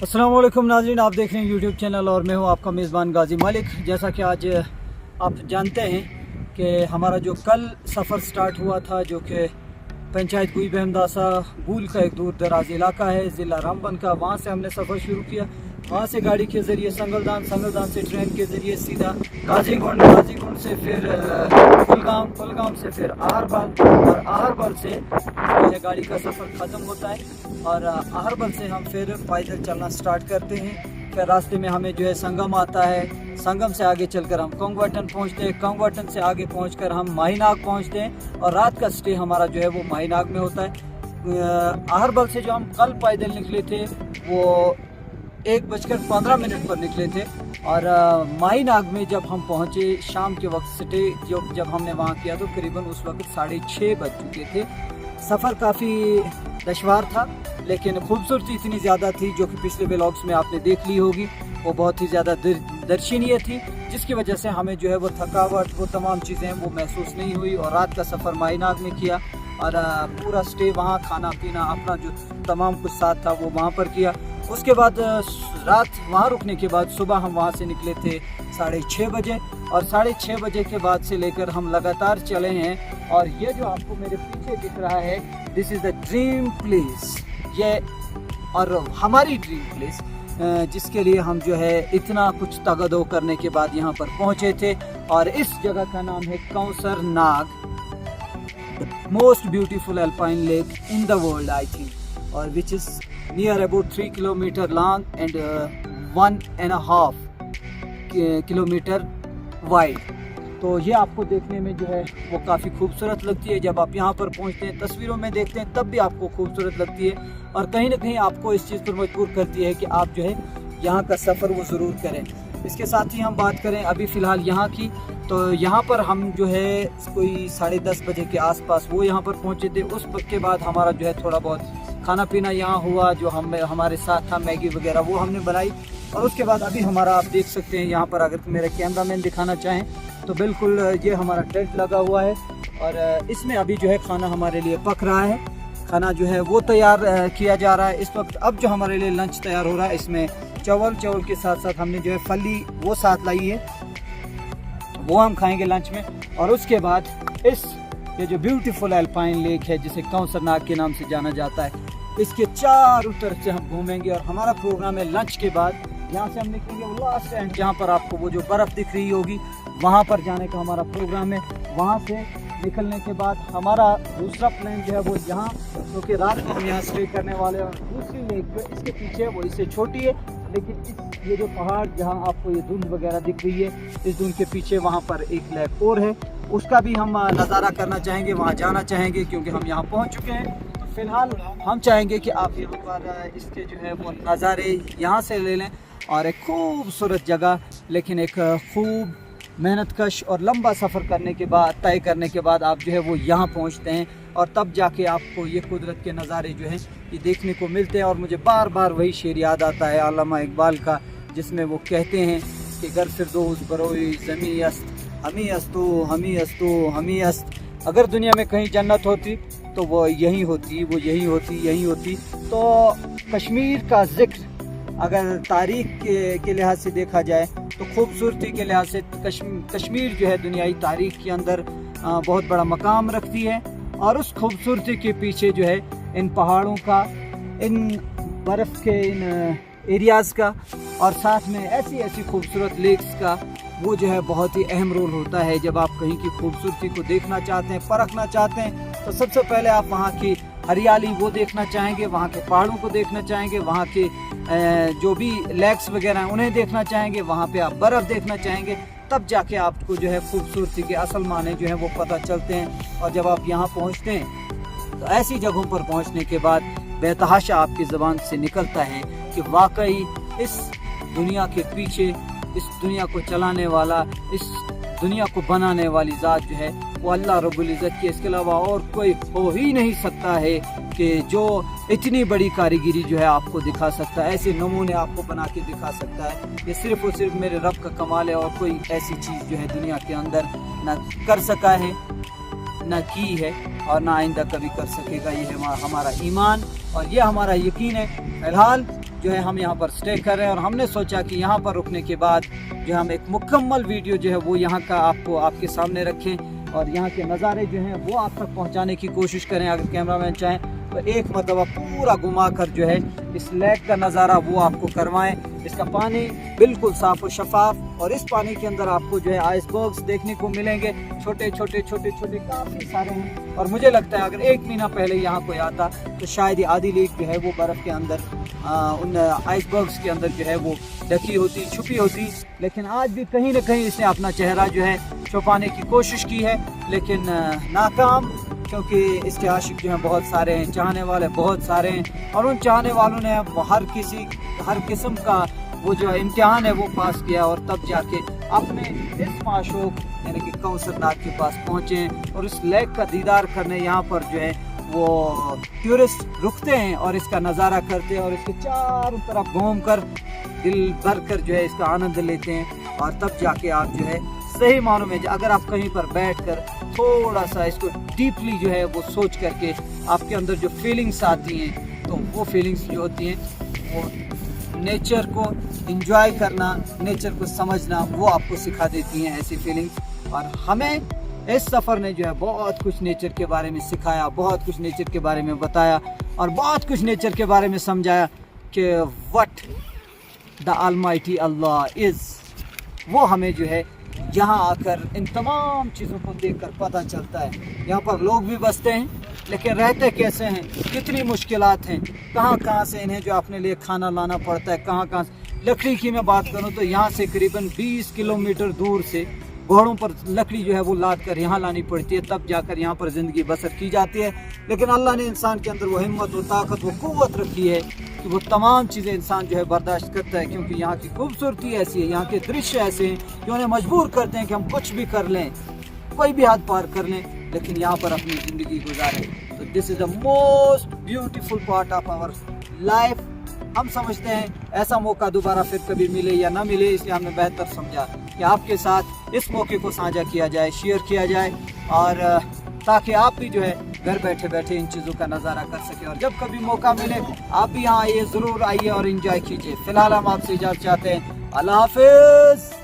अस्सलाम वालेकुम नाज़रीन, आप देख रहे हैं यूट्यूब चैनल और मैं हूं आपका मेज़बान गाजी मलिक। जैसा कि आज आप जानते हैं कि हमारा जो कल सफ़र स्टार्ट हुआ था, जो कि पंचायत गुई बहमदासा बूल का एक दूर दराज इलाका है, ज़िला रामबन का, वहाँ से हमने सफ़र शुरू किया। वहाँ से गाड़ी के ज़रिए संगलदान से ट्रेन के ज़रिए सीधा गाजीगुंड से फिर कुलगाम से फिर आहरबल, और आहरबल से जो है गाड़ी का सफ़र ख़त्म होता है और आहरबल से हम फिर पैदल चलना स्टार्ट करते हैं। फिर रास्ते में हमें जो है संगम आता है, संगम से आगे चलकर हम कोंगवाटन पहुंचते हैं, कोंगवाटन से आगे पहुंचकर हम माहीनाग पहुंचते हैं और रात का स्टे हमारा जो है वो माहीनाग में होता है। आहरबल से जो हम कल पैदल निकले थे वो 1:15 पर निकले थे और माहीनाग में जब हम पहुंचे शाम के वक्त स्टे जब हमने वहाँ किया तो करीबन उस वक्त 6:30 बज चुके थे। सफ़र काफ़ी दुश्वार था लेकिन खूबसूरती इतनी ज़्यादा थी, जो कि पिछले व्लॉग्स में आपने देख ली होगी, वो बहुत ही ज़्यादा दर्शनीय थी, जिसकी वजह से हमें जो है वो थकावट, वो तमाम चीज़ें वो महसूस नहीं हुई। और रात का सफ़र माहीनाग में किया और पूरा स्टे वहाँ, खाना पीना अपना जो तमाम कुछ साथ था वो वहाँ पर किया। उसके बाद रात वहाँ रुकने के बाद सुबह हम वहाँ से निकले थे 6:30 बजे और 6:30 बजे के बाद से लेकर हम लगातार चले हैं। और ये जो आपको मेरे पीछे दिख रहा है, this is the dream place, ये और हमारी ड्रीम प्लेस, जिसके लिए हम जो है इतना कुछ तगदो करने के बाद यहाँ पर पहुँचे थे। और इस जगह का नाम है Kausar Nag, most beautiful alpine lake in the world I think, और which is near about 3 kilometre long and 1.5 kilometre wide. तो ये आपको देखने में जो है वो काफ़ी खूबसूरत लगती है। जब आप यहाँ पर पहुँचते हैं, तस्वीरों में देखते हैं, तब भी आपको खूबसूरत लगती है और कहीं ना कहीं आपको इस चीज़ पर मजबूर करती है कि आप जो है यहाँ का सफ़र वो ज़रूर करें। इसके साथ ही हम बात करें अभी फ़िलहाल यहाँ की, तो यहाँ पर हम जो है कोई 10:30 बजे के आसपास वो यहाँ पर पहुँचे थे। उस वक्त के बाद हमारा जो है थोड़ा बहुत खाना पीना यहाँ हुआ, जो हमारे साथ था मैगी वगैरह वो हमने बनाई। और उसके बाद अभी हमारा आप देख सकते हैं यहाँ पर, अगर मेरे कैमरामैन दिखाना चाहें तो बिल्कुल ये हमारा टेंट लगा हुआ है और इसमें अभी जो है खाना हमारे लिए पक रहा है, खाना जो है वो तैयार किया जा रहा है इस वक्त। अब जो हमारे लिए लंच तैयार हो रहा है, इसमें चावल के साथ साथ हमने जो है फली वो साथ लाई है, वो हम खाएंगे लंच में। और उसके बाद ये जो ब्यूटीफुल अल्पाइन लेक है, जिसे कौसर नाग के नाम से जाना जाता है, इसके चारों तरफ से हम घूमेंगे। और हमारा प्रोग्राम है लंच के बाद यहाँ से हम निकलेंगे वो लास्ट एंड, जहाँ पर आपको वो जो बर्फ़ दिख रही होगी वहाँ पर जाने का हमारा प्रोग्राम है। वहाँ से निकलने के बाद हमारा दूसरा प्लान जो है वो यहाँ, क्योंकि रात को हम यहाँ स्टे करने वाले हैं। और दूसरी लेक जो इसके पीछे वो इससे छोटी है, लेकिन ये जो पहाड़ जहाँ आपको ये धुंध वगैरह दिख रही है, इस धुंध के पीछे वहाँ पर एक लेक और है, उसका भी हम नज़ारा करना चाहेंगे, वहाँ जाना चाहेंगे क्योंकि हम यहाँ पहुँच चुके हैं। तो फ़िलहाल हम चाहेंगे कि आप यहाँ पर इसके जो है वो नज़ारे यहाँ से ले लें। और एक खूबसूरत जगह, लेकिन एक खूब मेहनतकश और लंबा सफ़र करने के बाद, तय करने के बाद आप जो है वो यहाँ पहुँचते हैं और तब जाके आपको ये कुदरत के नज़ारे जो हैं ये देखने को मिलते हैं। और मुझे बार बार वही शेर याद आता है अल्लामा इकबाल का, जिसमें वो कहते हैं कि गर फिरदौस बरोई ज़मी अस्त, हमी अस्तो हमी अस्तो हमी अस्त। अगर दुनिया में कहीं जन्नत होती तो वो यही होती, वो यही होती। तो कश्मीर का ज़िक्र अगर तारीख़ के लिहाज से देखा जाए तो खूबसूरती के लिहाज से कश्मीर जो है दुनियाई तारीख़ के अंदर बहुत बड़ा मकाम रखती है। और उस खूबसूरती के पीछे जो है इन पहाड़ों का, इन बर्फ़ के इन एरियाज़ का, और साथ में ऐसी खूबसूरत लेक्स का वो जो है बहुत ही अहम रोल होता है। जब आप कहीं की खूबसूरती को देखना चाहते हैं, परखना चाहते हैं, तो सबसे पहले आप वहाँ की हरियाली वो देखना चाहेंगे, वहाँ के पहाड़ों को देखना चाहेंगे, वहाँ के जो भी लेक्स वगैरह हैं उन्हें देखना चाहेंगे, वहाँ पे आप बर्फ़ देखना चाहेंगे, तब जाके आपको जो है खूबसूरती के असल माने जो है वो पता चलते हैं। और जब आप यहाँ पहुँचते हैं तो ऐसी जगहों पर पहुँचने के बाद बेतहाशा आपकी ज़बान से निकलता है कि वाकई इस दुनिया के पीछे, इस दुनिया को चलाने वाला, इस दुनिया को बनाने वाली ज़ात जो है वो अल्लाह रब्बुल इज़्ज़त की, इसके अलावा और कोई हो ही नहीं सकता है कि जो इतनी बड़ी कारीगिरी जो है आपको दिखा सकता है, ऐसे नमूने आपको बना के दिखा सकता है। ये सिर्फ़ और सिर्फ मेरे रब का कमाल है और कोई ऐसी चीज़ जो है दुनिया के अंदर न कर सका है, न की है और ना आइंदा कभी कर सकेगा। ये है हमारा ईमान और ये हमारा यकीन है। फ़िलहाल जो है हम यहाँ पर स्टे कर रहे हैं, और हमने सोचा कि यहाँ पर रुकने के बाद जो हम एक मुकम्मल वीडियो जो है वो यहाँ का आपको आपके सामने रखें, और यहाँ के नज़ारे जो हैं वो आप तक पहुँचाने की कोशिश करें। अगर कैमरामैन चाहें तो एक मरतबा पूरा घुमा कर जो है इस लेक का नज़ारा वो आपको करवाएं। इसका पानी बिल्कुल साफ़ और शफाफ, और इस पानी के अंदर आपको जो है आइसबर्ग्स देखने को मिलेंगे, छोटे छोटे काफ़ी सारे हैं। और मुझे लगता है अगर 1 महीना पहले यहाँ कोई आता तो शायद ये आधी लेक जो है वो बर्फ़ के अंदर उन आइसबर्ग्स के अंदर जो है वो ढकी होती, छुपी होती। लेकिन आज भी कहीं ना कहीं इसने अपना चेहरा जो है छुपाने की कोशिश की है, लेकिन नाकाम, क्योंकि इसके आशिक जो हैं बहुत सारे हैं, चाहने वाले बहुत सारे हैं, और उन चाहने वालों ने हर किस्म का वो जो इम्तिहान है वो पास किया, और तब जाके अपने इस माशूक यानी कि कौसर नाग के पास पहुँचे और इस लेक का दीदार करने यहाँ पर जो है वो टूरिस्ट रुकते हैं और इसका नज़ारा करते हैं, और इसके चारों तरफ घूम कर दिल भर कर जो है इसका आनंद लेते हैं। और तब जाके आप जो है सही मानों में अगर आप कहीं पर बैठकर थोड़ा सा इसको डीपली जो है वो सोच करके आपके अंदर जो फीलिंग्स आती हैं, तो वो फीलिंग्स जो होती हैं वो नेचर को एंजॉय करना, नेचर को समझना, वो आपको सिखा देती हैं ऐसी फीलिंग्स। और हमें इस सफ़र ने जो है बहुत कुछ नेचर के बारे में सिखाया, बहुत कुछ नेचर के बारे में बताया, और बहुत कुछ नेचर के बारे में समझाया कि what the almighty Allah is. वो हमें जो है यहाँ आकर इन तमाम चीज़ों को देखकर पता चलता है। यहाँ पर लोग भी बसते हैं, लेकिन रहते कैसे हैं, कितनी मुश्किलात हैं, कहाँ से इन्हें जो अपने लिए खाना लाना पड़ता है, कहाँ से। लकड़ी की मैं बात करूँ तो यहाँ से करीबन 20 किलोमीटर दूर से घोड़ों पर लकड़ी जो है वो लाद कर यहाँ लानी पड़ती है, तब जाकर यहाँ पर ज़िंदगी बसर की जाती है। लेकिन अल्लाह ने इंसान के अंदर वो हिम्मत, वो ताकत, वो क़ुव्वत रखी है कि वो तमाम चीज़ें इंसान जो है बर्दाश्त करता है, क्योंकि यहाँ की खूबसूरती ऐसी है, यहाँ के दृश्य ऐसे हैं जो उन्हें मजबूर करते हैं कि हम कुछ भी कर लें, कोई भी हाथ पार कर लें, लेकिन यहाँ पर अपनी ज़िंदगी गुजारें। तो this is the most beautiful part of our life. हम समझते हैं ऐसा मौका दोबारा फिर कभी मिले या ना मिले, इसलिए हमने बेहतर समझा कि आपके साथ इस मौके को साझा किया जाए, शेयर किया जाए, और ताकि आप भी जो है घर बैठे बैठे इन चीज़ों का नज़ारा कर सकें। और जब कभी मौका मिले आप भी यहाँ आइए, ज़रूर आइए और एंजॉय कीजिए। फ़िलहाल हम आपसे इजाज़त चाहते हैं। अल्लाह हाफ़िज़।